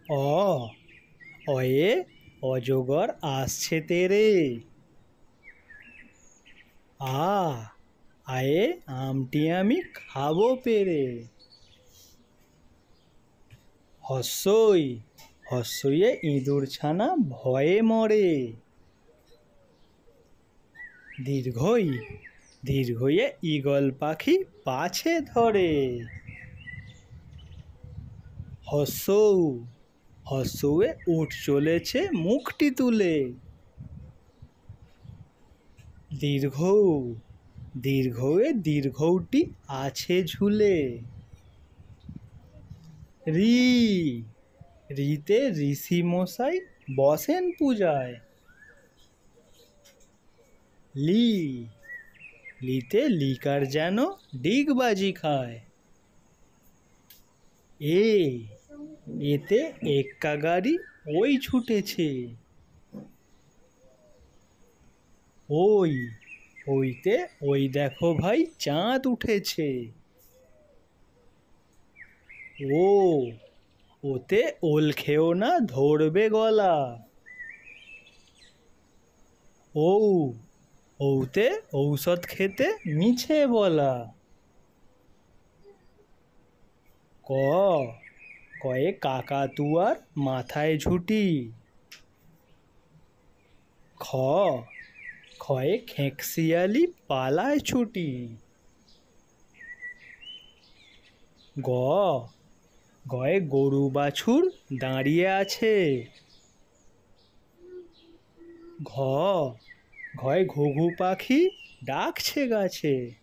অ অয়ে অজগর আসছে তেরে। আ আয়ে আমটি আমি খাবো পেরে। হস্যই হস্যইয়ে ইঁদুর ছানা ভয়ে মরে। দীর্ঘই দীর্ঘইয়ে ঈগল পাখি পাছে ধরে। হস্যৌ হস্যৌয়ে উঠ চলেছে মুখটি তুলে। দীর্ঘৌ দীর্ঘৌয়ে দীর্ঘৌটি আছে ঝুলে। রি রিতে ঋষি মশাই বসেন পূজায়। লি লিতে লিকার যেন ডিগবাজি খায়। এ এতে এক্কা গাড়ি ওই ছুটেছে। ওই ওইতে ওই দেখো ভাই চাঁদ উঠেছে। ও ওতে ওল খেও না ধরবে গলা। ঔ ওতে ঔষধ খেতে মিছে বলা। ক কয়ে কাকাতুয়ার মাথায় ঝুঁটি। খ খয়ে খেঁকশিয়ালি পালায় ছুটি। গ গয়ে গরু বাছুর দাঁড়িয়ে আছে। ঘ ঘয়ে ঘুঘু পাখি ডাকছে গাছে।